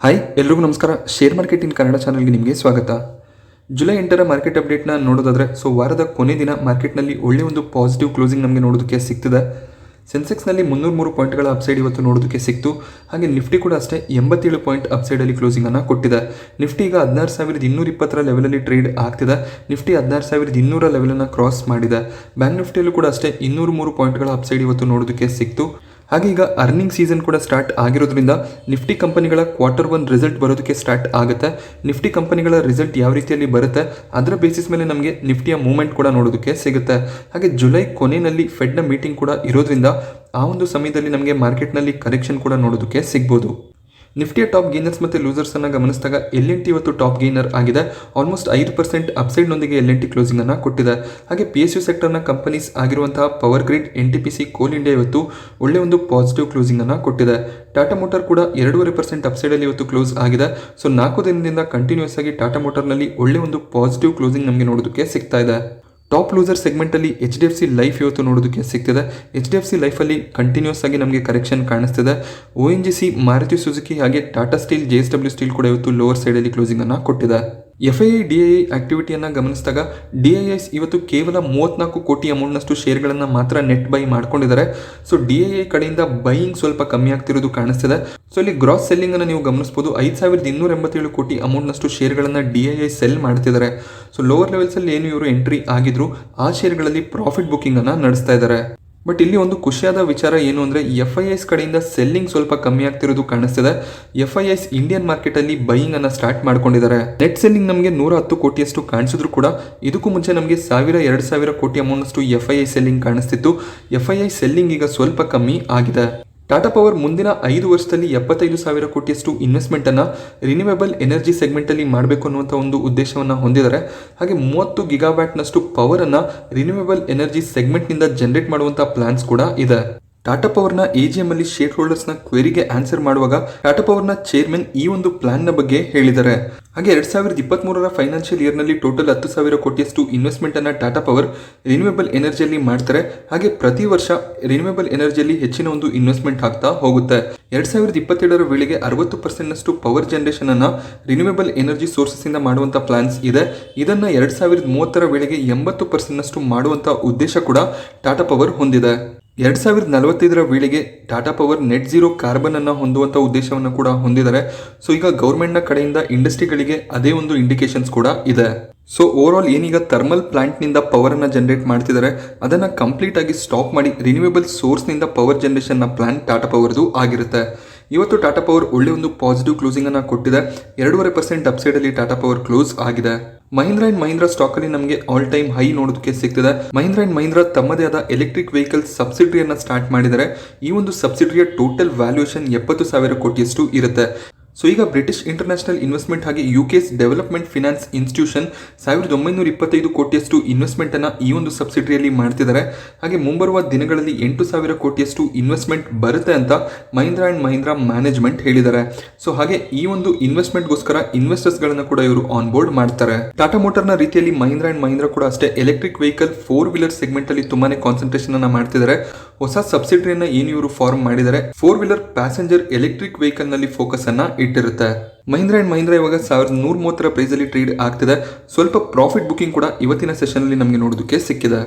Hi ಎಲ್ರಿಗೂ ನಮಸ್ಕಾರ. Share market in Kannada ಚಾನಲ್ಗೆ ನಿಮಗೆ ಸ್ವಾಗತ. ಜುಲೈ 8ರ ಮಾರ್ಕೆಟ್ ಅಪ್ಡೇಟ್ನ ನೋಡೋದಾದರೆ ವಾರದ ಕೊನೆ ದಿನ ಮಾರ್ಕೆಟ್ನಲ್ಲಿ ಒಳ್ಳೆಯ ಒಂದು ಪಾಸಿಟಿವ್ ಕ್ಲೋಸಿಂಗ್ ನಮಗೆ ನೋಡೋದಕ್ಕೆ ಸಿಗ್ತಿದೆ. ಸೆನ್ಸೆಕ್ಸ್ನಲ್ಲಿ 303 ಪಾಯಿಂಟ್ಗಳ ಅಪ್ಸೈಡ್ ಇವತ್ತು ನೋಡೋದಕ್ಕೆ ಸಿಕ್ತು. ಹಾಗೆ ನಿಫ್ಟಿ ಕೂಡ ಅಷ್ಟೇ 87 ಪಾಯಿಂಟ್ ಅಪ್ಸೈಡಲ್ಲಿ ಕ್ಲೋಸಿಂಗನ್ನು ಕೊಟ್ಟಿದೆ. ನಿಫ್ಟಿ ಈಗ 16,220 ಲೆವೆಲಲ್ಲಿ ಟ್ರೇಡ್ ಆಗ್ತಿದೆ. ನಿಫ್ಟಿ 16,200 ಲೆವೆಲನ್ನು ಕ್ರಾಸ್ ಮಾಡಿದೆ. ಬ್ಯಾಂಕ್ ನಿಫ್ಟಿಯಲ್ಲೂ ಕೂಡ ಅಷ್ಟೇ 203 ಪಾಯಿಂಟ್ಗಳ ಅಪ್ಸೈಡ್ ಇವತ್ತು ನೋಡೋದಕ್ಕೆ ಸಿಕ್ತು. ಹಾಗೆ ಈಗ ಅರ್ನಿಂಗ್ ಸೀಸನ್ ಕೂಡ ಸ್ಟಾರ್ಟ್ ಆಗಿರೋದ್ರಿಂದ ನಿಫ್ಟಿ ಕಂಪನಿಗಳ Q1 ರಿಸಲ್ಟ್ ಬರೋದಕ್ಕೆ ಸ್ಟಾರ್ಟ್ ಆಗುತ್ತೆ. ನಿಫ್ಟಿ ಕಂಪನಿಗಳ ರಿಸಲ್ಟ್ ಯಾವ ರೀತಿಯಲ್ಲಿ ಬರುತ್ತೆ ಅದರ ಬೇಸಿಸ್ ಮೇಲೆ ನಮಗೆ ನಿಫ್ಟಿಯ ಮೂವ್ಮೆಂಟ್ ಕೂಡ ನೋಡೋದಕ್ಕೆ ಸಿಗುತ್ತೆ. ಹಾಗೆ ಜುಲೈ ಕೊನೆಯಲ್ಲಿ ಫೆಡ್ನ ಮೀಟಿಂಗ್ ಕೂಡ ಇರೋದ್ರಿಂದ ಆ ಒಂದು ಸಮಯದಲ್ಲಿ ನಮಗೆ ಮಾರ್ಕೆಟ್ನಲ್ಲಿ ಕರೆಕ್ಷನ್ ಕೂಡ ನೋಡೋದಕ್ಕೆ ಸಿಗ್ಬೋದು. ನಿಫ್ಟಿಯ ಟಾಪ್ ಗೇನರ್ಸ್ ಮತ್ತು ಲೂಸರ್ಸನ್ನು ಗಮನಿಸಿದಾಗ L&T ಇವತ್ತು ಟಾಪ್ ಗೇನರ್ ಆಗಿದೆ. ಆಲ್ಮೋಸ್ಟ್ 5% ಅಪ್ಸೈಡ್ನೊಂದಿಗೆ L&T ಕ್ಲೋಸಿಂಗನ್ನು ಕೊಟ್ಟಿದೆ. ಹಾಗೆ PSU ಸೆಕ್ಟರ್ನ ಕಂಪನೀಸ್ ಆಗಿರುವಂತಹ ಪವರ್ ಗ್ರಿಡ್, NTPC, ಕೋಲ್ ಇಂಡಿಯಾ ಇವತ್ತು ಒಳ್ಳೆಯ ಒಂದು ಪಾಸಿಟಿವ್ ಕ್ಲೋಸಿಂಗನ್ನು ಕೊಟ್ಟಿದೆ. ಟಾಟಾ ಮೋಟಾರ್ ಕೂಡ 2.5% ಅಪ್ಸೈಡಲ್ಲಿ ಇವತ್ತು ಕ್ಲೋಸ್ ಆಗಿದೆ. 4 ದಿನದಿಂದ ಕಂಟಿನ್ಯೂಸ್ ಆಗಿ ಟಾಟಾ ಮೋಟಾರ್ನಲ್ಲಿ ಒಳ್ಳೆಯ ಒಂದು ಪಾಸಿಟಿವ್ ಕ್ಲೋಸಿಂಗ್ ನಮಗೆ ನೋಡೋದಕ್ಕೆ ಸಿಗ್ತಾ ಇದೆ. ಟಾಪ್ ಲೂಸರ್ ಸೆಗ್ಮೆಂಟಲ್ಲಿ HDFC ಲೈಫ್ ಇವತ್ತು ನೋಡೋದಕ್ಕೆ ಸಿಗ್ತಿದೆ. HDFC ಲೈಫಲ್ಲಿ ಕಂಟಿನ್ಯೂಸ್ ಆಗಿ ನಮಗೆ ಕರೆಕ್ಷನ್ ಕಾಣಿಸ್ತಿದೆ. ONGC, ಮಾರುತಿ ಸುಜುಕಿ ಹಾಗೆ ಟಾಟಾ ಸ್ಟೀಲ್, JSW ಸ್ಟೀಲ್ ಕೂಡ ಇವತ್ತು ಲೋವರ್ ಸೈಡಲ್ಲಿ ಕ್ಲೋಸಿಂಗನ್ನು ಕೊಟ್ಟಿದೆ. FII DII ಆಕ್ಟಿವಿಟಿಯನ್ನು ಗಮನಿಸಿದಾಗ DIIs ಇವತ್ತು ಕೇವಲ 34 ಕೋಟಿ ಅಮೌಂಟ್ನಷ್ಟು ಶೇರ್ಗಳನ್ನು ಮಾತ್ರ ನೆಟ್ ಬೈ ಮಾಡ್ಕೊಂಡಿದ್ದಾರೆ. DII ಕಡೆಯಿಂದ ಬೈಯಿಂಗ್ ಸ್ವಲ್ಪ ಕಮ್ಮಿ ಆಗ್ತಿರೋದು ಕಾಣಿಸ್ತಿದೆ. ಇಲ್ಲಿ ಗ್ರಾಸ್ ಸೆಲ್ಲಿಂಗ್ ಅನ್ನು ನೀವು ಗಮನಿಸಬಹುದು. 5,287 ಕೋಟಿ ಅಮೌಂಟ್ನಷ್ಟು ಶೇರ್ಗಳನ್ನು DII ಸೆಲ್ ಮಾಡ್ತಿದ್ದಾರೆ. ಲೋವರ್ ಲೆವೆಲ್ಸ್ ಅಲ್ಲಿ ಏನು ಇವರು ಎಂಟ್ರಿ ಆಗಿದ್ರು ಆ ಶೇರ್ಗಳಲ್ಲಿ ಪ್ರಾಫಿಟ್ ಬುಕ್ಕಿಂಗ್ ಅನ್ನ ನಡೆಸ್ತಾ ಇದ್ದಾರೆ. ಬಟ್ ಇಲ್ಲಿ ಒಂದು ಖುಷಿಯಾದ ವಿಚಾರ ಏನು ಅಂದರೆ FIIs ಕಡೆಯಿಂದ ಸೆಲ್ಲಿಂಗ್ ಸ್ವಲ್ಪ ಕಮ್ಮಿ ಆಗ್ತಿರೋದು ಕಾಣಿಸ್ತಿದೆ. FIIs ಇಂಡಿಯನ್ ಮಾರ್ಕೆಟ್ ಅಲ್ಲಿ ಬೈಯಿಂಗ್ ಅನ್ನ ಸ್ಟಾರ್ಟ್ ಮಾಡ್ಕೊಂಡಿದ್ದಾರೆ. ನೆಟ್ ಸೆಲ್ಲಿಂಗ್ ನಮಗೆ 110 ಕೋಟಿಯಷ್ಟು ಕಾಣಿಸಿದ್ರು ಕೂಡ ಇದಕ್ಕೂ ಮುಂಚೆ ನಮಗೆ 1,000-2,000 ಕೋಟಿ ಅಮೌಂಟ್ನಷ್ಟು FII ಸೆಲ್ಲಿಂಗ್ ಕಾಣಿಸ್ತಿತ್ತು. FII ಸೆಲ್ಲಿಂಗ್ ಈಗ ಸ್ವಲ್ಪ ಕಮ್ಮಿ ಆಗಿದೆ. ಟಾಟಾ ಪವರ್ ಮುಂದಿನ 5 ವರ್ಷದಲ್ಲಿ 75,000 ಕೋಟಿಯಷ್ಟು ಇನ್ವೆಸ್ಟ್ಮೆಂಟ್ ಅನ್ನ ರಿನ್ಯೂವೇಬಲ್ ಎನರ್ಜಿ ಸೆಗ್ಮೆಂಟ್ ಅಲ್ಲಿ ಮಾಡಬೇಕು ಅನ್ನುವಂಥ ಒಂದು ಉದ್ದೇಶವನ್ನು ಹೊಂದಿದ್ದಾರೆ. ಹಾಗೆ 30 ಗಿಗಾವ್ಯಾಟ್ನಷ್ಟು ಪವರ್ ಅನ್ನ ರಿನ್ಯೂವೇಬಲ್ ಎನರ್ಜಿ ಸೆಗ್ಮೆಂಟ್ ನಿಂದ ಜನರೇಟ್ ಮಾಡುವಂತಹ ಪ್ಲಾನ್ಸ್ ಕೂಡ ಇದೆ. ಟಾಟಾ ಪವರ್ನ AGM ಅಲ್ಲಿ ಶೇರ್ ಹೋಲ್ಡರ್ಸ್ನ ಕ್ವೆರಿಗೆ ಆನ್ಸರ್ ಮಾಡುವಾಗ ಟಾಟಾ ಪವರ್ನ ಚೇರ್ಮನ್ ಈ ಒಂದು ಪ್ಲಾನ್ನ ಬಗ್ಗೆ ಹೇಳಿದ್ದಾರೆ. ಹಾಗೆ 2023ರ ಫೈನಾನ್ಷಿಯಲ್ ಇಯರ್ನಲ್ಲಿ ಟೋಟಲ್ 10,000 ಕೋಟಿಯಷ್ಟು ಇನ್ವೆಸ್ಟ್ಮೆಂಟ್ ಅನ್ನ ಟಾಟಾ ಪವರ್ ರಿನ್ಯೂವೇಬಲ್ ಎನರ್ಜಿಯಲ್ಲಿ ಮಾಡ್ತಾರೆ. ಹಾಗೆ ಪ್ರತಿ ವರ್ಷ ರಿನ್ಯೂವೇಬಲ್ ಎನರ್ಜಿಯಲ್ಲಿ ಹೆಚ್ಚಿನ ಒಂದು ಇನ್ವೆಸ್ಟ್ಮೆಂಟ್ ಆಗ್ತಾ ಹೋಗುತ್ತೆ. 2027ರ ವೇಳೆಗೆ 60% ಪವರ್ ಜನರೇಷನ್ ಅನ್ನ ರಿನ್ಯೂವೇಬಲ್ ಎನರ್ಜಿ ಸೋರ್ಸಸ್ ಇಂದ ಮಾಡುವಂತ ಪ್ಲಾನ್ಸ್ ಇದೆ. ಇದನ್ನ 2030ರ ವೇಳೆಗೆ 80% ಮಾಡುವಂತ ಉದ್ದೇಶ ಕೂಡ ಟಾಟಾ ಪವರ್ ಹೊಂದಿದೆ. 2045ರ ವೇಳೆಗೆ Tata power net zero carbon ಅನ್ನ ಹೊಂದುವಂತ ಉದ್ದೇಶವನ್ನು ಕೂಡ ಹೊಂದಿದ್ದಾರೆ. ಈಗ ಗೌರ್ಮೆಂಟ್ ನ ಕಡೆಯಿಂದ ಇಂಡಸ್ಟ್ರಿಗಳಿಗೆ ಅದೇ ಒಂದು ಇಂಡಿಕೇಶನ್ಸ್ ಕೂಡ ಇದೆ. ಓವರ್ ಆಲ್ ಏನೀಗ ಥರ್ಮಲ್ ಪ್ಲಾಂಟ್ ನಿಂದ ಪವರ್ ಅನ್ನ ಜನರೇಟ್ ಮಾಡ್ತಿದ್ದಾರೆ ಅದನ್ನ ಕಂಪ್ಲೀಟ್ ಆಗಿ ಸ್ಟಾಪ್ ಮಾಡಿ ರಿನ್ಯೂವೇಬಲ್ ಸೋರ್ಸ್ ನಿಂದ ಪವರ್ ಜನರೇಷನ್ ನ ಪ್ಲಾನ್ ಟಾಟಾ ಪವರ್ದು ಆಗಿರುತ್ತೆ. ಇವತ್ತು ಟಾಟಾ ಪವರ್ ಒಳ್ಳೆ ಒಂದು ಪಾಸಿಟಿವ್ ಕ್ಲೋಸಿಂಗ್ ಅನ್ನ ಕೊಟ್ಟಿದೆ. 2.5% ಅಪ್ಸೈಡ್ ಅಲ್ಲಿ ಟಾಟಾ ಪವರ್ ಕ್ಲೋಸ್ ಆಗಿದೆ. ಮಹೀಂದ್ರ ಅಂಡ್ ಮಹೀಂದ್ರ ಸ್ಟಾಕ್ ಅಲ್ಲಿ ನಮಗೆ ಆಲ್ ಟೈಮ್ ಹೈ ನೋಡೋದಕ್ಕೆ ಸಿಗ್ತಿದೆ. ಮಹೀಂದ್ರ ಅಂಡ್ ಮಹೀಂದ್ರ ತಮ್ಮದೇ ಆದ ಎಲೆಕ್ಟ್ರಿಕ್ ವೆಹಿಕಲ್ ಸಬ್ಸಿಡಿಯನ್ನ ಸ್ಟಾರ್ಟ್ ಮಾಡಿದರೆ ಈ ಒಂದು ಸಬ್ಸಿಡಿಯ ಟೋಟಲ್ ವ್ಯಾಲ್ಯೂಯೇಷನ್ 70,000 ಕೋಟಿಯಷ್ಟು ಇರುತ್ತೆ. ಈಗ ಬ್ರಿಟಿಷ್ ಇಂಟರ್ನ್ಯಾಷನಲ್ ಇನ್ವೆಸ್ಟ್ಮೆಂಟ್ ಹಾಗೆ UK's ಡೆವಲಪ್ಮೆಂಟ್ ಫಿನಾನ್ಸ್ ಇನ್ಸ್ಟಿಟ್ಯೂಷನ್ 1,925 ಕೋಟಿಯಷ್ಟು ಇನ್ವೆಸ್ಟ್ಮೆಂಟ್ ಅನ್ನ ಈ ಒಂದು ಸಬ್ಸಿಡಿಯಲ್ಲಿ ಮಾಡ್ತಿದ್ದಾರೆ. ಹಾಗೆ ಮುಂಬರುವ ದಿನಗಳಲ್ಲಿ 8,000 ಕೋಟಿಯಷ್ಟು ಇನ್ವೆಸ್ಟ್ಮೆಂಟ್ ಬರುತ್ತೆ ಅಂತ ಮಹೀಂದ್ರ ಅಂಡ್ ಮಹೀಂದ್ರ ಮ್ಯಾನೇಜ್ಮೆಂಟ್ ಹೇಳಿದ್ದಾರೆ. ಹಾಗೆ ಈ ಒಂದು ಇನ್ವೆಸ್ಟ್ಮೆಂಟ್ಗೋಸ್ಕರ ಇನ್ವೆಸ್ಟರ್ಸ್ ಗಳನ್ನ ಕೂಡ ಇವರು ಆನ್ ಬೋರ್ಡ್ ಮಾಡ್ತಾರೆ. ಟಾಟಾ ಮೋಟಾರ್ನ ರೀತಿಯಲ್ಲಿ ಮಹೀಂದ್ರ ಅಂಡ್ ಮಹೀಂದ್ರ ಕೂಡ ಅಷ್ಟೇ ಎಲೆಕ್ಟ್ರಿಕ್ ವೆಹಿಕಲ್ 4-ವೀಲರ್ ಸೆಗ್ಮೆಂಟ್ ಅಲ್ಲಿ ತುಂಬಾನೇ ಕಾನ್ಸಂಟ್ರೇಷನ್ ಅನ್ನ ಮಾಡ್ತಿದ್ದಾರೆ. ಹೊಸ ಸಬ್ಸಿಡಿಯನ್ನ ಏನು ಇವರು ಫಾರ್ಮ್ ಮಾಡಿದ್ದಾರೆ 4-ವೀಲರ್ ಪ್ಯಾಸೆಂಜರ್ ಎಲೆಕ್ಟ್ರಿಕ್ ವೆಹಿಕಲ್ ನಲ್ಲಿ ಫೋಕಸ್ ಅನ್ನ ಇಟ್ಟಿರುತ್ತೆ. ಮಹೀಂದ್ರ ಅಂಡ್ ಮಹೀಂದ್ರ ಇವಾಗ 1,130 ಪ್ರೈಸ್ ಅಲ್ಲಿ ಟ್ರೇಡ್ ಆಗ್ತಿದೆ. ಸ್ವಲ್ಪ ಪ್ರಾಫಿಟ್ ಬುಕಿಂಗ್ ಕೂಡ ಇವತ್ತಿನ ಸೆಷನ್ ಅಲ್ಲಿ ನಮಗೆ ನೋಡೋದಕ್ಕೆ ಸಿಕ್ಕಿದೆ.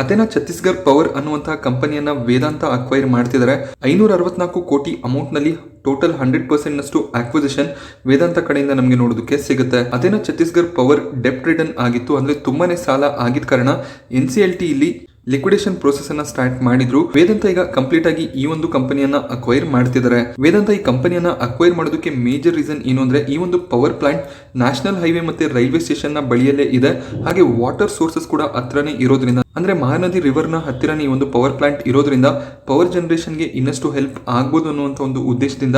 ಅದೇನಾ ಛತ್ತೀಸ್ಗಢ ಪವರ್ ಅನ್ನುವಂತಹ ಕಂಪನಿಯನ್ನ ವೇದಾಂತ ಅಕ್ವೈರ್ ಮಾಡ್ತಿದ್ದಾರೆ. 564 ಕೋಟಿ ಅಮೌಂಟ್ ನಲ್ಲಿ ಟೋಟಲ್ 100% ನಷ್ಟು ಆಕ್ವಿಸಿಷನ್ ವೇದಾಂತ ಕಡೆಯಿಂದ ನಮಗೆ ನೋಡೋದಕ್ಕೆ ಸಿಗುತ್ತೆ. ಅದೇನಾ ಛತ್ತೀಸ್ಗಢ ಪವರ್ ಡೆಪ್ಟ್ ರಿಟರ್ನ್ ಆಗಿತ್ತು, ಅಂದ್ರೆ ತುಂಬಾನೇ ಸಾಲ ಆಗಿದ್ದ ಕಾರಣ NCLT ಇಲ್ಲಿ ಲಿಕ್ವಿಡೇಷನ್ ಪ್ರೋಸೆಸ್ ಅನ್ನ ಸ್ಟಾರ್ಟ್ ಮಾಡಿದ್ರು. ವೇದಾಂತ ಈಗ ಕಂಪ್ಲೀಟ್ ಆಗಿ ಈ ಒಂದು ಕಂಪನಿಯನ್ನ ಅಕ್ವೈರ್ ಮಾಡ್ತಿದ್ದಾರೆ. ವೇದಾಂತ ಈ ಕಂಪನಿಯನ್ನ ಅಕ್ವೈರ್ ಮಾಡೋದಕ್ಕೆ ಮೇಜರ್ ರೀಸನ್ ಏನು ಅಂದ್ರೆ ಈ ಒಂದು ಪವರ್ ಪ್ಲಾಂಟ್ ನ್ಯಾಷನಲ್ ಹೈವೇ ಮತ್ತೆ ರೈಲ್ವೆ ಸ್ಟೇಷನ್ ನ ಬಳಿಯಲ್ಲೇ ಇದೆ. ಹಾಗೆ ವಾಟರ್ ಸೋರ್ಸಸ್ ಕೂಡ ಹತ್ರನೇ ಇರೋದ್ರಿಂದ, ಅಂದ್ರೆ ಮಹಾನದಿ ರಿವರ್ ನ ಹತ್ತಿರನೇ ಈ ಒಂದು ಪವರ್ ಪ್ಲಾಂಟ್ ಇರೋದ್ರಿಂದ ಪವರ್ ಜನರೇಷನ್ಗೆ ಇನ್ನಷ್ಟು ಹೆಲ್ಪ್ ಆಗ್ಬೋದು ಅನ್ನುವಂತ ಒಂದು ಉದ್ದೇಶದಿಂದ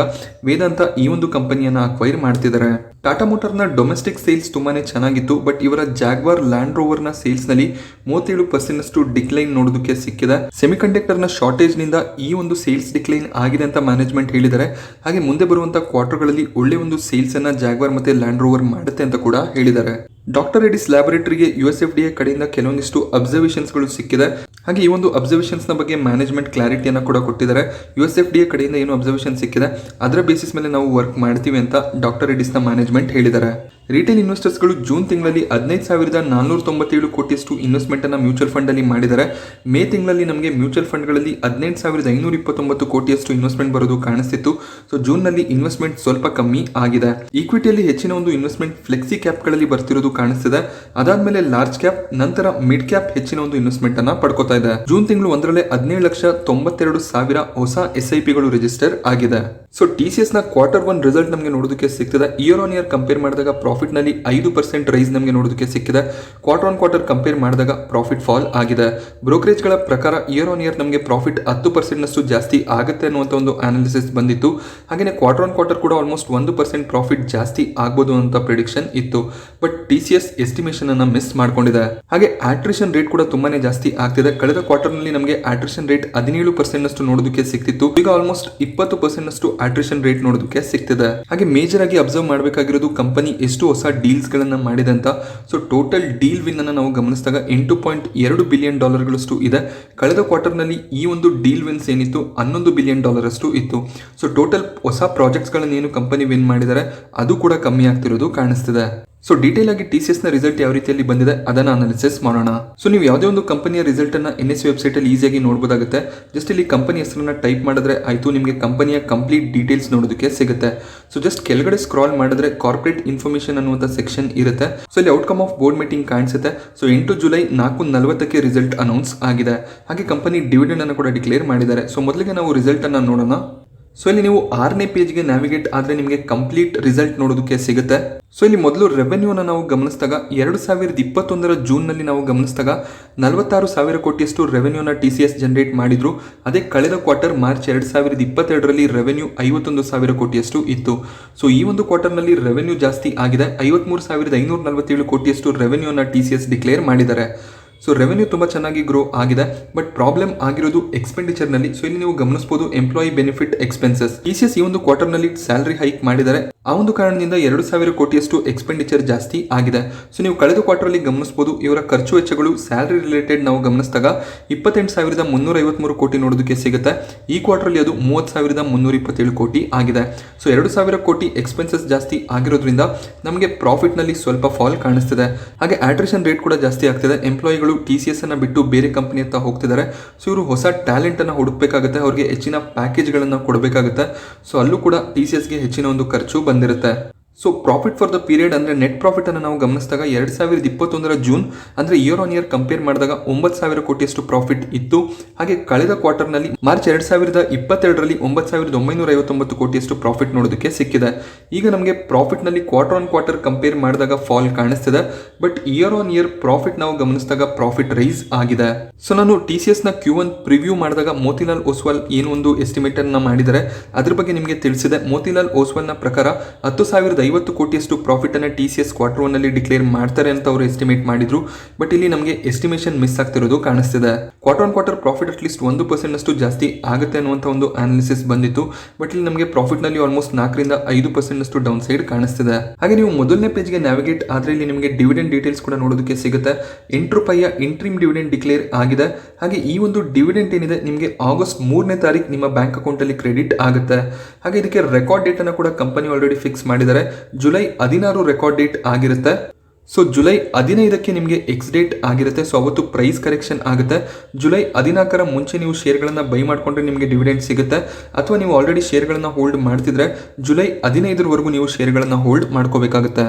ವೇದಾಂತ ಈ ಒಂದು ಕಂಪನಿಯನ್ನ ಅಕ್ವೈರ್ ಮಾಡ್ತಿದ್ದಾರೆ. ಟಾಟಾ ಮೋಟಾರ್ನ ಡೊಮೆಸ್ಟಿಕ್ ಸೇಲ್ಸ್ ತುಂಬಾನೇ ಚೆನ್ನಾಗಿತ್ತು. ಬಟ್ ಇವರ ಜಾಗ್ವಾರ್ ಲ್ಯಾಂಡ್ ರೋವರ್ ನ ಸೇಲ್ಸ್ ನಲ್ಲಿ 37% ಅಷ್ಟು ಡಿಕ್ಲೈನ್ ನೋಡೋದಕ್ಕೆ ಸಿಕ್ಕಿದೆ. ಸೆಮಿಕಂಡಕ್ಟರ್ ನ ಶಾರ್ಟೇಜ್ ನಿಂದ ಈ ಒಂದು ಸೇಲ್ಸ್ ಡಿಕ್ಲೈನ್ ಆಗಿದೆ ಅಂತ ಮ್ಯಾನೇಜ್ಮೆಂಟ್ ಹೇಳಿದ್ದಾರೆ. ಹಾಗೆ ಮುಂದೆ ಬರುವಂತಹ ಕ್ವಾರ್ಟರ್ ಗಳಲ್ಲಿ ಒಳ್ಳೆ ಒಂದು ಸೇಲ್ಸ್ ಅನ್ನ ಜಾಗ್ವಾರ್ ಮತ್ತೆ ಲ್ಯಾಂಡ್ ರೋವರ್ ಮಾಡುತ್ತೆ ಅಂತ ಕೂಡ ಹೇಳಿದ್ದಾರೆ. ಡಾಕ್ಟರ್ ರೆಡ್ಡಿಸ್ ಲ್ಯಾಬೊರೇಟರಿಗೆ USFDA ಕಡೆಯಿಂದ ಕೆಲವೊಂದಿಷ್ಟು ಅಬ್ಸರ್ವೇಷನ್ಸ್ಗಳು ಸಿಕ್ಕಿದೆ. ಹಾಗೆ ಈ ಒಂದು ಅಬ್ಸರ್ವೇಷನ್ಸ್ನ ಬಗ್ಗೆ ಮ್ಯಾನೇಜ್ಮೆಂಟ್ ಕ್ಲಾರಿಟಿಯನ್ನು ಕೂಡ ಕೊಟ್ಟಿದ್ದಾರೆ. USFDA ಕಡೆಯಿಂದ ಏನು ಅಬ್ಸರ್ವೇಷನ್ ಸಿಕ್ಕಿದೆ ಅದರ ಬೇಸಿಸ್ ಮೇಲೆ ನಾವು ವರ್ಕ್ ಮಾಡ್ತೀವಿ ಅಂತ ಡಾಕ್ಟರ್ ರೆಡ್ಡಿಸ್ನ ಮ್ಯಾನೇಜ್ಮೆಂಟ್ ಹೇಳಿದ್ದಾರೆ. ರಿಟೇಲ್ ಇನ್ವೆಸ್ಟರ್ಸ್ಗಳು ಜೂನ್ ತಿಂಗಳಲ್ಲಿ 15,497 ಕೋಟಿಯಷ್ಟು ಇನ್ವೆಸ್ಟ್ಮೆಂಟ್ ಅನ್ನು ಮ್ಯೂಚುವಲ್ ಫಂಡ್ ಅಲ್ಲಿ ಮಾಡಿದ್ದಾರೆ. ಮೇ ತಿಂಗಳಲ್ಲಿ ನಮಗೆ ಮ್ಯೂಚುವಲ್ ಫಂಡ್ಗಳಲ್ಲಿ 18,529 ಕೋಟಿಯಷ್ಟು ಇನ್ವೆಸ್ಟ್ಮೆಂಟ್ ಬರೋದು ಕಾಣಿಸ್ತಿತ್ತು. ಸೊ ಜೂನ್ ನಲ್ಲಿ ಇನ್ವೆಸ್ಟ್ಮೆಂಟ್ ಸ್ವಲ್ಪ ಕಮ್ಮಿ ಆಗಿದೆ. ಈಕ್ವಿಟಿಯಲ್ಲಿ ಹೆಚ್ಚಿನ ಒಂದು ಇನ್ವೆಸ್ಟ್ಮೆಂಟ್ ಫ್ಲೆಕ್ಸಿ ಕ್ಯಾಪ್ಗಳಲ್ಲಿ ಬರ್ತಿರೋದು ಕಾಣಿಸ್ತಿದೆ. ಅದಾದ್ಮೇಲೆ ಲಾರ್ಜ್ ಕ್ಯಾಪ್ ನಂತರ ಮಿಡ್ ಕ್ಯಾಪ್ ಹೆಚ್ಚಿನ ಒಂದು ಇನ್ವೆಸ್ಟ್ಮೆಂಟ್ ಅನ್ನ ಪಡ್ಕೋತಾ ಇದೆ. ಜೂನ್ ತಿಂಗಳು ಒಂದರಲ್ಲೇ 17,92,000 ಹೊಸ SIPಗಳು ರಿಜಿಸ್ಟರ್ ಆಗಿದೆ. ಸೊ TCS ನ Q1 ರಿಸಲ್ಟ್ ನಮಗೆ ನೋಡೋದಕ್ಕೆ ಸಿಗ್ತದೆ. ಇಯರ್ ಆನ್ ಇಯರ್ ಕಂಪೇರ್ ಮಾಡಿದಾಗ ಪ್ರಾಫಿಟ್ ನಲ್ಲಿ 5% ರೈಸ್ ನಮಗೆ ನೋಡೋದಕ್ಕೆ ಸಿಕ್ಕಿದೆ. ಕ್ವಾರ್ಟರ್ ಕಂಪೇರ್ ಮಾಡಿದಾಗ ಪ್ರಾಫಿಟ್ ಫಾಲ್ ಆಗಿದೆ. ಬ್ರೋಕರೇಜ್ ಗಳ ಪ್ರಕಾರ ಇಯರ್ ಆನ್ ಇಯರ್ ನಮಗೆ ಪ್ರಾಫಿಟ್ 10% ನಷ್ಟು ಜಾಸ್ತಿ ಆಗುತ್ತೆ ಅನ್ನುವಂತ ಒಂದು ಅನಾಲಿಸಿಸ್ ಬಂದಿತ್ತು. ಹಾಗೆ ಕ್ವಾರ್ಟರ್ ಕೂಡ ಆಲ್ಮೋಸ್ಟ್ 1% ಪ್ರಾಫಿಟ್ ಜಾಸ್ತಿ ಆಗ್ಬೋದು ಅಂತ ಪ್ರಿಡಿಕ್ಷನ್ ಇತ್ತು. ಬಟ್ TCS ಎಸ್ಟಿಮೇಷನ್ ಅನ್ನ ಮಿಸ್ ಮಾಡ್ಕೊಂಡಿದೆ. ಹಾಗೆ ಆಟ್ರಿಷನ್ ರೇಟ್ ಕೂಡ ತುಂಬಾನೇ ಜಾಸ್ತಿ ಆಗ್ತಿದೆ. ಕಳೆದ ಕ್ವಾರ್ಟರ್ ನಲ್ಲಿ ನಮಗೆ ಆಟ್ರಿಷನ್ ರೇಟ್ 17% ನಷ್ಟು ನೋಡೋದಕ್ಕೆ ಸಿಕ್ತಿತ್ತು. ಈಗ ಆಲ್ಮೋಸ್ಟ್ 20% ನಷ್ಟು ಆಟ್ರಿಷನ್ ರೇಟ್ ನೋಡೋದಕ್ಕೆ ಸಿಗ್ತಿದೆ. ಹಾಗೆ ಮೇಜರ್ ಆಗಿ ಅಬ್ಸರ್ವ್ ಮಾಡಬೇಕಾಗಿರೋದು ಕಂಪನಿ ಎಷ್ಟು ಹೊಸ ಡೀಲ್ಸ್ ಗಳನ್ನ ಮಾಡಿದೆ ಅಂತ. ಸೊ ಟೋಟಲ್ ಡೀಲ್ ವಿನ್ ಅನ್ನು ನಾವು ಗಮನಿಸಿದಾಗ $8.2 ಬಿಲಿಯನ್ ಗಳಷ್ಟು ಇದೆ. ಕಳೆದ ಕ್ವಾರ್ಟರ್ ನಲ್ಲಿ ಈ ಒಂದು ಡೀಲ್ ವಿನ್ಸ್ ಏನಿತ್ತು $11 ಬಿಲಿಯನ್ ಅಷ್ಟು ಇತ್ತು. ಸೊ ಟೋಟಲ್ ಹೊಸ ಪ್ರಾಜೆಕ್ಟ್ಸ್ ಗಳನ್ನ ಏನು ಕಂಪನಿ ವಿನ್ ಮಾಡಿದರೆ ಅದು ಕೂಡ ಕಮ್ಮಿ ಆಗ್ತಿರೋದು ಕಾಣಿಸ್ತಿದೆ. ಸೊ ಡೀಟೇಲ್ ಆಗಿ TCS ನ ರಿಸಲ್ಟ್ ಯಾವ ರೀತಿಯಲ್ಲಿ ಬಂದಿದೆ ಅದನ್ನ ಅನಾಲಿಸಿಸ್ ಮಾಡೋಣ. ಸೊ ನೀವು ಯಾವುದೇ ಒಂದು ಕಂಪನಿಯ ರಿಸಲ್ಟ್ ಅನ್ನ NSE ವೆಬ್ಸೈಟ್ ಅಲ್ಲಿ ಈಸಿಯಾಗಿ ನೋಡಬಹುದಾಗುತ್ತೆ. ಜಸ್ಟ್ ಇಲ್ಲಿ ಕಂಪನಿ ಹೆಸರನ್ನ ಟೈಪ್ ಮಾಡಿದ್ರೆ ಆಯ್ತು, ನಿಮಗೆ ಕಂಪನಿಯ ಕಂಪ್ಲೀಟ್ ಡೀಟೇಲ್ಸ್ ನೋಡೋದಕ್ಕೆ ಸಿಗುತ್ತೆ. ಸೊ ಜಸ್ಟ್ ಕೆಳಗಡೆ ಸ್ಕ್ರಾಲ್ ಮಾಡಿದ್ರೆ ಕಾರ್ಪೊರೇಟ್ ಇನ್ಫಾರ್ಮೇಶನ್ ಅನ್ನುವಂಥ ಸೆಕ್ಷನ್ ಇರುತ್ತೆ. ಸೊ ಇಲ್ಲಿ ಔಟ್ಕಮ್ ಆಫ್ ಬೋರ್ಡ್ ಮೀಟಿಂಗ್ ಕಾಣಿಸುತ್ತೆ. ಸೊ 8 ಜುಲೈ 4:40 ರಿಸಲ್ಟ್ ಅನೌನ್ಸ್ ಆಗಿದೆ. ಹಾಗೆ ಕಂಪನಿ ಡಿವಿಡೆಂಡ್ ಅನ್ನು ಕೂಡ ಡಿಕ್ಲೇರ್ ಮಾಡಿದ್ದಾರೆ. ಸೊ ಮೊದಲಿಗೆ ನಾವು ರಿಸಲ್ಟ್ ಅನ್ನ ನೋಡೋಣ. ಸೊ ಇಲ್ಲಿ ನೀವು 6ನೇ ಪೇಜ್ಗೆ ನ್ಯಾವಿಗೇಟ್ ಆದರೆ ನಿಮಗೆ ಕಂಪ್ಲೀಟ್ ರಿಸಲ್ಟ್ ನೋಡೋದಕ್ಕೆ ಸಿಗುತ್ತೆ. ಸೊ ಇಲ್ಲಿ ಮೊದಲು ರೆವೆನ್ಯೂನ ನಾವು ಗಮನಿಸಿದಾಗ 2021 ಜೂನ್ನಲ್ಲಿ ನಾವು ಗಮನಿಸಿದಾಗ 46,000 ಕೋಟಿಯಷ್ಟು ರೆವೆನ್ಯೂನ TCS ಜನರೇಟ್ ಮಾಡಿದ್ರು. ಅದೇ ಕಳೆದ ಕ್ವಾರ್ಟರ್ ಮಾರ್ಚ್ 2022ರಲ್ಲಿ ರೆವೆನ್ಯೂ 51,000 ಕೋಟಿಯಷ್ಟು ಇತ್ತು. ಸೊ ಈ ಒಂದು ಕ್ವಾರ್ಟರ್ನಲ್ಲಿ ರೆವೆನ್ಯೂ ಜಾಸ್ತಿ ಆಗಿದೆ. 53,547 ಕೋಟಿಯಷ್ಟು ರೆವೆನ್ಯೂನ TCS ಡಿಕ್ಲೇರ್ ಮಾಡಿದ್ದಾರೆ. ಸೊ ರೆವೆನ್ಯೂ ತುಂಬ ಚೆನ್ನಾಗಿ ಗ್ರೋ ಆಗಿದೆ. ಬಟ್ ಪ್ರಾಬ್ಲಮ್ ಆಗಿರೋದು ಎಕ್ಸ್ಪೆಂಡಿಚರ್ನಲ್ಲಿ. ಸೊ ಇಲ್ಲಿ ನೀವು ಗಮನಿಸಬಹುದು ಎಂಪ್ಲಾಯಿ ಬೆನಿಫಿಟ್ ಎಕ್ಸ್ಪೆನ್ಸಸ್. TCS ಈ ಒಂದು ಕ್ವಾರ್ಟರ್ನಲ್ಲಿ ಸ್ಯಾಲರಿ ಹೈಕ್ ಮಾಡಿದ್ದಾರೆ. ಆ ಒಂದು ಕಾರಣದಿಂದ 2,000 ಕೋಟಿಯಷ್ಟು ಎಕ್ಸ್ಪೆಂಡಿಚರ್ ಜಾಸ್ತಿ ಆಗಿದೆ. ಸೊ ನೀವು ಕಳೆದ ಕ್ವಾರ್ಟರ್ಲಿ ಗಮನಿಸಬಹುದು ಇವರ ಖರ್ಚು ವೆಚ್ಚಗಳು ಸ್ಯಾಲರಿ ರಿಲೇಟೆಡ್ ನಾವು ಗಮನಿಸಿದಾಗ 28,353 ಕೋಟಿ ನೋಡೋದಕ್ಕೆ ಸಿಗುತ್ತೆ. ಈ ಕ್ವಾರ್ಟರ್ಲಿ ಅದು 30,327 ಕೋಟಿ ಆಗಿದೆ. ಸೊ 2,000 ಕೋಟಿ ಎಕ್ಸ್ಪೆನ್ಸಸ್ ಜಾಸ್ತಿ ಆಗಿರೋದ್ರಿಂದ ನಮಗೆ ಪ್ರಾಫಿಟ್ ನಲ್ಲಿ ಸ್ವಲ್ಪ ಫಾಲ್ ಕಾಣಿಸ್ತಿದೆ. ಹಾಗೆ ಆಟ್ರಿಷನ್ ರೇಟ್ ಕೂಡ ಜಾಸ್ತಿ ಆಗ್ತಿದೆ. ಎಂಪ್ಲಾಯಿಗಳು TCS ಅನ್ನ ಬಿಟ್ಟು ಬೇರೆ ಕಂಪನಿ ಅಂತ ಹೋಗ್ತಿದ್ದಾರೆ. ಸೊ ಇವರು ಹೊಸ ಟ್ಯಾಲೆಂಟ್ ಅನ್ನ ಹುಡುಕಬೇಕಾಗುತ್ತೆ, ಅವ್ರಿಗೆ ಹೆಚ್ಚಿನ ಪ್ಯಾಕೇಜ್ಗಳನ್ನು ಕೊಡಬೇಕಾಗುತ್ತೆ. ಸೊ ಅಲ್ಲೂ ಕೂಡ TCSಗೆ ಹೆಚ್ಚಿನ ಒಂದು ಖರ್ಚು ಬಂದಿರುತ್ತೆ. So profit for the period ಅಂದರೆ ನೆಟ್ ಪ್ರಾಫಿಟ್ ಅನ್ನು ನಾವು ಗಮನಿಸಿದಾಗ 2021 ಜೂನ್ ಅಂದರೆ ಇಯರ್ ಆನ್ ಇಯರ್ ಕಂಪೇರ್ ಮಾಡಿದಾಗ 9,000 ಕೋಟಿಯಷ್ಟು ಪ್ರಾಫಿಟ್ ಇತ್ತು. ಹಾಗೆ ಕಳೆದ ಕ್ವಾರ್ಟರ್ನಲ್ಲಿ ಮಾರ್ಚ್ 2022ರಲ್ಲಿ 9,959 ಕೋಟಿಯಷ್ಟು ಪ್ರಾಫಿಟ್ ನೋಡೋದಕ್ಕೆ ಸಿಕ್ಕಿದೆ. ಈಗ ನಮಗೆ ಪ್ರಾಫಿಟ್ನಲ್ಲಿ ಕ್ವಾರ್ಟರ್ ಕಂಪೇರ್ ಮಾಡಿದಾಗ ಫಾಲ್ ಕಾಣಿಸ್ತಿದೆ. But year on year profit ನಾವು ಗಮನಿಸಿದಾಗ ಪ್ರಾಫಿಟ್ ರೈಸ್ ಆಗಿದೆ. ಸೊ ನಾನು TCS ನ Q1 ಪ್ರಿವ್ಯೂ ಮಾಡಿದಾಗ ಮೋತಿಲಾಲ್ ಓಸ್ವಾಲ್ ಏನು ಒಂದು ಎಸ್ಟಿಮೇಟ್ ಅನ್ನ ಮಾಡಿದರೆ ಅದ್ರ ಬಗ್ಗೆ ನಿಮಗೆ ತಿಳಿಸಿದೆ. ಮೋತಿಲಾಲ್ ಓಸ್ವಾಲ್ ನ ಪ್ರಕಾರ 10,050 ಕೋಟಿಯಷ್ಟು ಪ್ರಾಫಿಟ್ ಅನ್ನ TCS Q1 ನಲ್ಲಿ ಡಿಕ್ಲೇರ್ ಮಾಡ್ತಾರೆ ಅಂತ ಅವರು ಎಸ್ಟಿಮೇಟ್ ಮಾಡಿದ್ರು. ಬಟ್ ಇಲ್ಲಿ ನಮಗೆ ಎಸ್ಟಿಮೇಷನ್ ಮಿಸ್ ಆಗ್ತಿರೋದು ಕಾಣಿಸ್ತಿದೆ. ಕ್ವಾರ್ಟರ್ ಪ್ರಾಫಿಟ್ ಅಟ್ಲೀಸ್ಟ್ 1% ಅಷ್ಟು ಜಾಸ್ತಿ ಆಗುತ್ತೆ ಅನ್ನುವಂಥ ಒಂದು ಅನಾಲಿಸಿಸ್ ಬಂದಿತ್ತು. ಬಟ್ ಇಲ್ಲಿ ನಮಗೆ ಪ್ರಾಫಿಟ್ ನಲ್ಲಿ ಆಲ್ಮೋಸ್ಟ್ 4ರಿಂದ 5% ಅಷ್ಟು ಡೌನ್ ಸೈಡ್ ಕಾಣಿಸ್ತಿದೆ. ಹಾಗೆ ನೀವು ಮೊದಲನೇ ಪೇಜ್ಗೆ ನ್ಯಾವಿಗೇಟ್ ಆದ್ರೆ ಇಲ್ಲಿ ನಿಮಗೆ ಡಿವಿಡೆಂಡ್ ಡೀಟೇಲ್ಸ್ ಕೂಡ ನೋಡೋದಕ್ಕೆ ಸಿಗುತ್ತೆ. ₹8 ಇಂಟ್ರಿಮ್ ಡಿವಿಡೆಂಡ್ ಡಿಕ್ಲೇರ್ ಆಗಿದೆ. ಹಾಗೆ ಈ ಒಂದು ಡಿವಿಡೆಂಡ್ ಏನಿದೆ ನಿಮಗೆ ಆಗಸ್ಟ್ 3ನೇ ತಾರೀಕು ನಿಮ್ಮ ಬ್ಯಾಂಕ್ ಅಕೌಂಟ್ ಅಲ್ಲಿ ಕ್ರೆಡಿಟ್ ಆಗುತ್ತೆ. ಹಾಗೆ ಇದಕ್ಕೆ ರೆಕಾರ್ಡ್ ಡೇಟ್ ಅನ್ನು ಕೂಡ ಕಂಪನಿ ಆಲ್ರೆಡಿ ಫಿಕ್ಸ್ ಮಾಡಿದ್ದಾರೆ. ಜುಲೈ 16 ರೆಕಾರ್ಡ್ ಡೇಟ್ ಆಗಿರುತ್ತೆ. ಸೊ ಜುಲೈ 15ಕ್ಕೆ ನಿಮಗೆ ಎಕ್ಸ್ ಡೇಟ್ ಆಗಿರುತ್ತೆ. ಸೊ ಅವತ್ತು ಪ್ರೈಸ್ ಕರೆಕ್ಷನ್ ಆಗುತ್ತೆ. ಜುಲೈ 14ರ ಮುಂಚೆ ನೀವು ಶೇರ್ಗಳನ್ನು ಬೈ ಮಾಡಿಕೊಂಡ್ರೆ ನಿಮಗೆ ಡಿವಿಡೆಂಡ್ ಸಿಗುತ್ತೆ. ಅಥವಾ ನೀವು ಆಲ್ರೆಡಿ ಶೇರ್ಗಳನ್ನು ಹೋಲ್ಡ್ ಮಾಡ್ತಿದ್ರೆ ಜುಲೈ 15ರವರೆಗೂ ನೀವು ಶೇರ್ಗಳನ್ನು ಹೋಲ್ಡ್ ಮಾಡ್ಕೋಬೇಕಾಗುತ್ತೆ.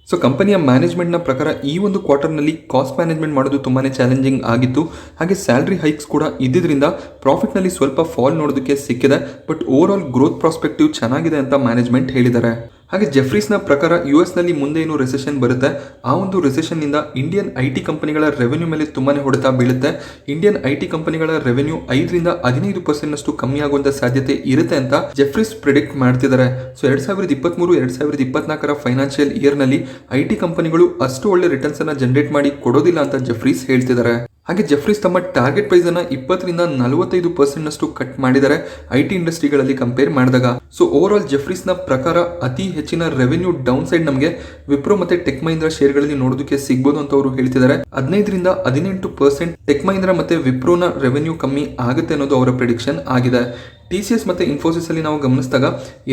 ಸೊ ಕಂಪನಿಯ ಮ್ಯಾನೇಜ್ಮೆಂಟ್ನ ಪ್ರಕಾರ ಈ ಒಂದು ಕ್ವಾರ್ಟರ್ನಲ್ಲಿ ಕಾಸ್ಟ್ ಮ್ಯಾನೇಜ್ಮೆಂಟ್ ಮಾಡೋದು ತುಂಬಾ ಚಾಲೆಂಜಿಂಗ್ ಆಗಿತ್ತು. ಹಾಗೆ ಸ್ಯಾಲರಿ ಹೈಕ್ಸ್ ಕೂಡ ಇದ್ದಿದ್ದರಿಂದ ಪ್ರಾಫಿಟ್ನಲ್ಲಿ ಸ್ವಲ್ಪ ಫಾಲ್ ನೋಡೋದಕ್ಕೆ ಸಿಕ್ಕಿದೆ. But over all growth prospective ಚೆನ್ನಾಗಿದೆ ಅಂತ ಮ್ಯಾನೇಜ್ಮೆಂಟ್ ಹೇಳಿದ್ದಾರೆ. ಹಾಗೆ ಜೆಫ್ರೀಸ್ನ ಪ್ರಕಾರ US ಮುಂದೆ ಏನು ರೆಸೆಷನ್ ಬರುತ್ತೆ ಆ ಒಂದು ರೆಸೆಷನ್ನಿಂದ ಇಂಡಿಯನ್ IT ಕಂಪನಿಗಳ ರೆವೆನ್ಯೂ ಮೇಲೆ ತುಂಬಾನೇ ಹೊಡೆತ ಬೀಳುತ್ತೆ. ಇಂಡಿಯನ್ IT ಕಂಪನಿಗಳ ರೆವೆನ್ಯೂ 5ರಿಂದ 15% ಅಷ್ಟು ಕಮ್ಮಿ ಆಗುವಂತ ಸಾಧ್ಯತೆ ಇರುತ್ತೆ ಅಂತ ಜೆಫ್ರೀಸ್ ಪ್ರಿಡಿಕ್ಟ್ ಮಾಡ್ತಿದ್ದಾರೆ. ಸೊ 2023-2024 ಫೈನಾನ್ಷಿಯಲ್ ಇಯರ್ ನಲ್ಲಿ IT ಕಂಪನಿಗಳು ಅಷ್ಟು ಒಳ್ಳೆ ರಿಟರ್ನ್ಸ್ ಅನ್ನ ಜನರೇಟ್ ಮಾಡಿ ಕೊಡೋದಿಲ್ಲ ಅಂತ ಜೆಫ್ರೀಸ್ ಹೇಳ್ತಿದ್ದಾರೆ. ಹಾಗೆ ಜೆಫ್ರೀಸ್ ತಮ್ಮ ಟಾರ್ಗೆಟ್ ಪ್ರೈಸ್ ಅನ್ನ 20ರಿಂದ 45% ಕಟ್ ಮಾಡಿದ್ದಾರೆ IT ಇಂಡಸ್ಟ್ರಿಗಳಲ್ಲಿ ಕಂಪೇರ್ ಮಾಡಿದಾಗ. ಸೊ ಓವರ್ ಆಲ್ ಜೆಫ್ರೀಸ್ ನ ಪ್ರಕಾರ ಅತಿ ಹೆಚ್ಚಿನ ರೆವೆನ್ಯೂ ಡೌನ್ ಸೈಡ್ ನಮಗೆ ವಿಪ್ರೋ ಮತ್ತೆ ಟೆಕ್ ಮಹೀಂದ್ರ ಶೇರ್ಗಳಲ್ಲಿ ನೋಡೋದಕ್ಕೆ ಸಿಗಬಹುದು ಅಂತ ಅವರು ಹೇಳ್ತಿದ್ದಾರೆ. 15ರಿಂದ 18% ಟೆಕ್ ಮಹೀಂದ್ರ ಮತ್ತೆ ವಿಪ್ರೋನ ರೆವೆನ್ಯೂ ಕಮ್ಮಿ ಆಗುತ್ತೆ ಅನ್ನೋದು ಅವರ ಪ್ರಿಡಿಕ್ಷನ್ ಆಗಿದೆ. TCS ಮತ್ತೆ ಇನ್ಫೋಸಿಸ್ ಅಲ್ಲಿ ನಾವು ಗಮನಿಸಿದಾಗ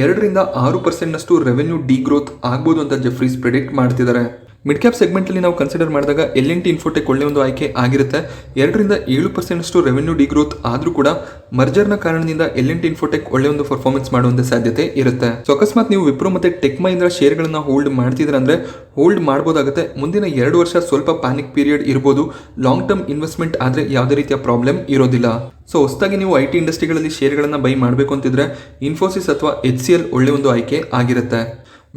2ರಿಂದ 6% ರೆವೆನ್ಯೂ ಡಿಗ್ರೋತ್ ಆಗ್ಬೋದು ಅಂತ ಜೆಫ್ರೀಸ್ ಪ್ರಿಡಿಕ್ಟ್ ಮಾಡ್ತಿದ್ದಾರೆ. ಮಿಡ್ ಕ್ಯಾಪ್ ಸೆಗ್ಮೆಂಟ್ ಅಲ್ಲಿ ನಾವು ಕನ್ಸಿಡರ್ ಮಾಡಿದಾಗ L&T ಇನ್ಫೋಟೆಕ್ ಒಳ್ಳೆ ಒಂದು ಆಯ್ಕೆ ಆಗಿರುತ್ತೆ. 2ರಿಂದ 7% ರೆವೆನ್ಯೂ ಡಿಗ್ರೋತ್ ಆದ್ರೂ ಕೂಡ ಮರ್ಜರ್ನ ಕಾರಣದಿಂದ L&T ಇನ್ಫೋಟೆಕ್ ಒಳ್ಳೆ ಒಂದು ಪರ್ಫಾರ್ಮೆನ್ಸ್ ಮಾಡುವಂತ ಸಾಧ್ಯತೆ ಇರುತ್ತೆ. ಸೊ ಅಕಸ್ಮಾತ್ ನೀವು ವಿಪ್ರೋ ಮತ್ತೆ ಟೆಕ್ ಮಹೀಂದ್ರ ಶೇರ್ಗಳನ್ನ ಹೋಲ್ಡ್ ಮಾಡ್ತಿದ್ರೆ ಅಂದ್ರೆ ಹೋಲ್ಡ್ ಮಾಡಬಹುದಾಗುತ್ತೆ. ಮುಂದಿನ 2 ವರ್ಷ ಸ್ವಲ್ಪ ಪ್ಯಾನಿಕ್ ಪೀರಿಯಡ್ ಇರಬಹುದು. ಲಾಂಗ್ ಟರ್ಮ್ ಇನ್ವೆಸ್ಟ್ಮೆಂಟ್ ಆದ್ರೆ ಯಾವುದೇ ರೀತಿಯ ಪ್ರಾಬ್ಲಮ್ ಇರೋದಿಲ್ಲ. ಸೊ ಹೊಸದಾಗಿ ನೀವು IT ಇಂಡಸ್ಟ್ರಿಗಳಲ್ಲಿ ಶೇರ್ಗಳನ್ನ ಬೈ ಮಾಡಬೇಕು ಅಂತಿದ್ರೆ ಇನ್ಫೋಸಿಸ್ ಅಥವಾ HCL ಒಳ್ಳೆ ಒಂದು ಆಯ್ಕೆ ಆಗಿರುತ್ತೆ.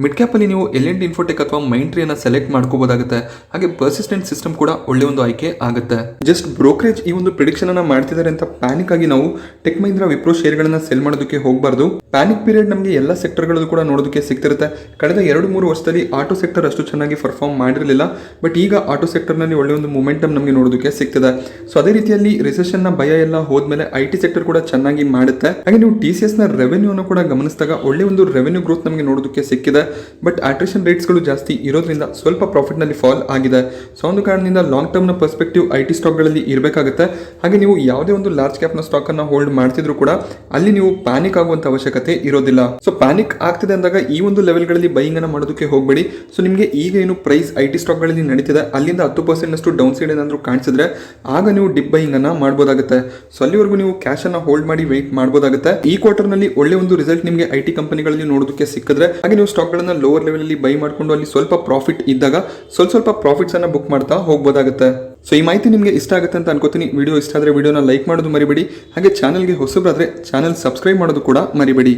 ಮಿಡ್ ಕ್ಯಾಪ್ ಅಲ್ಲಿ ನೀವು L&T ಇನ್ಫೋಟೆಕ್ ಅಥವಾ ಮೈಂಟ್ರಿಯನ್ನ ಸೆಲೆಕ್ಟ್ ಮಾಡ್ಕೋಬಹುದಾಗುತ್ತೆ. ಹಾಗೆ ಪರ್ಸಿಸ್ಟೆಂಟ್ ಸಿಸ್ಟಮ್ ಕೂಡ ಒಳ್ಳೆ ಒಂದು ಆಯ್ಕೆ ಆಗುತ್ತೆ. ಜಸ್ಟ್ ಬ್ರೋಕರೇಜ್ ಈ ಒಂದು ಪ್ರಿಡಿಕ್ಷನ್ ಅನ್ನ ಮಾಡ್ತಿದ್ದಾರೆ ಅಂತ ಪ್ಯಾನಿಕ್ ಆಗಿ ನಾವು ಟೆಕ್ ಮಹೀಂದ್ರ ವಿಪ್ರೋ ಶೇರ್ಗಳನ್ನ ಸೆಲ್ ಮಾಡೋದಕ್ಕೆ ಹೋಗಬಾರ್ದು. ಪ್ಯಾನಿಕ್ ಪೀರಿಯಡ್ ನಮಗೆ ಎಲ್ಲ ಸೆಕ್ಟರ್ಗಳಲ್ಲೂ ಕೂಡ ನೋಡೋದಕ್ಕೆ ಸಿಗ್ತಿರುತ್ತೆ. ಕಳೆದ 2-3 ವರ್ಷದಲ್ಲಿ ಆಟೋ ಸೆಕ್ಟರ್ ಅಷ್ಟು ಚೆನ್ನಾಗಿ ಪರ್ಫಾರ್ಮ್ ಮಾಡಿರಲಿಲ್ಲ. ಬಟ್ ಈಗ ಆಟೋ ಸೆಕ್ಟರ್ ನಲ್ಲಿ ಒಳ್ಳೆ ಒಂದು ಮೊಮೆಂಟಮ್ ನಮಗೆ ನೋಡೋದಕ್ಕೆ ಸಿಗ್ತದೆ. ಸೊ ಅದೇ ರೀತಿಯಲ್ಲಿ ರಿಸೆಷನ್ ನ ಭಯ ಎಲ್ಲ ಹೋದ್ಮೇಲೆ IT ಸೆಕ್ಟರ್ ಕೂಡ ಚೆನ್ನಾಗಿ ಮಾಡುತ್ತೆ. ಹಾಗೆ ನೀವು TCS ನ ರೆವೆನ್ಯೂ ಅನ್ನು ಕೂಡ ಗಮನಿಸಿದಾಗ ಒಳ್ಳೆ ಒಂದು ರೆವೆನ್ಯೂ ಗ್ರೋತ್ ನಮಗೆ ನೋಡೋದಕ್ಕೆ ಸಿಕ್ಕಿದೆ. ಬಟ್ ಅಟ್ರಿಷನ್ ರೇಟ್ಸ್ಗಳು ಜಾಸ್ತಿ ಇರೋದ್ರಿಂದ ಸ್ವಲ್ಪ ಪ್ರಾಫಿಟ್ ನಲ್ಲಿ ಫಾಲ್ ಆಗಿದೆ. ಸೊ ಒಂದು ಕಾರಣದಿಂದ ಲಾಂಗ್ ಟರ್ಮ್ ನ ಪರ್ಸ್ಪೆಕ್ಟಿವ್ IT ಸ್ಟಾಕ್ಗಳಲ್ಲಿ ಇರಬೇಕಾಗುತ್ತೆ. ಹಾಗೆ ನೀವು ಯಾವುದೇ ಒಂದು ಲಾರ್ಜ್ ಕ್ಯಾಪ್ ನ ಸ್ಟಾಕ್ ಅನ್ನ ಹೋಲ್ಡ್ ಮಾಡ್ತಿದ್ರು ಕೂಡ ಅಲ್ಲಿ ನೀವು ಪ್ಯಾನಿಕ್ ಆಗುವಂತ ಅವಶ್ಯಕತೆ ಇರೋದಿಲ್ಲ. ಸೊ ಪ್ಯಾನಿಕ್ ಆಗ್ತಿದೆ ಅಂದಾಗ ಈ ಒಂದು ಲೆವೆಲ್ಗಳಲ್ಲಿ ಬೈಯಿಂಗ್ ಅನ್ನ ಮಾಡೋದಕ್ಕೆ ಹೋಗಬೇಡಿ. ಸೊ ನಿಮಗೆ ಈಗ ಏನು ಪ್ರೈಸ್ IT ಸ್ಟಾಕ್ಗಳಲ್ಲಿ ನಡೀತಿದೆ ಅಲ್ಲಿಂದ 10% ಡೌನ್ ಸೈಡ್ ಏನಾದರೂ ಕಾಣಿಸಿದ್ರೆ ಆಗ ನೀವು ಡಿಪ್ ಬೈಯಿಂಗ್ ಅನ್ನ ಮಾಡಬಹುದಾಗುತ್ತೆ. ಸೊ ಅಲ್ಲಿವರೆಗೂ ನೀವು ಕ್ಯಾಶ್ ಅನ್ನ ಹೋಲ್ಡ್ ಮಾಡಿ ವೇಟ್ ಮಾಡಬಹುದಾಗುತ್ತೆ. ಈ ಕ್ವಾರ್ಟರ್ ನಲ್ಲಿ ಒಳ್ಳೆ ಒಂದು ರಿಸಲ್ಟ್ ನಿಮಗೆ IT ಕಂಪನಿಗಳಲ್ಲಿ ನೋಡೋದಕ್ಕೆ ಸಿಕ್ಕಿದ್ರೆ ಹಾಗೆ ನೀವು ಸ್ಟಾಕ್ ಗಳನ್ನ ಲೋವರ್ ಲೆವೆಲ್ ಅಲ್ಲಿ ಬೈ ಮಾಡ್ಕೊಂಡು ಅಲ್ಲಿ ಸ್ವಲ್ಪ ಪ್ರಾಫಿಟ್ ಇದ್ದಾಗ ಸ್ವಲ್ಪ ಪ್ರಾಫಿಟ್ಸ್ ಅನ್ನ ಬುಕ್ ಮಾಡ್ತಾ ಹೋಗಬಹುದಾಗುತ್ತೆ. ಸೊ ಈ ಮಾಹಿತಿ ನಿಮಗೆ ಇಷ್ಟ ಆಗುತ್ತೆ ಅಂತ ಅನ್ಕೋತೀನಿ. ವಿಡಿಯೋ ಇಷ್ಟ ಆದ್ರೆ ವಿಡಿಯೋನ ಲೈಕ್ ಮಾಡೋದು ಮರಿಬೇಡಿ. ಹಾಗೆ ಚಾನಲ್ಗೆ ಹೊಸಬರಾದ್ರೆ ಚಾನಲ್ ಸಬ್ಸ್ಕ್ರೈಬ್ ಮಾಡೋದು ಕೂಡ ಮರಿಬೇಡಿ.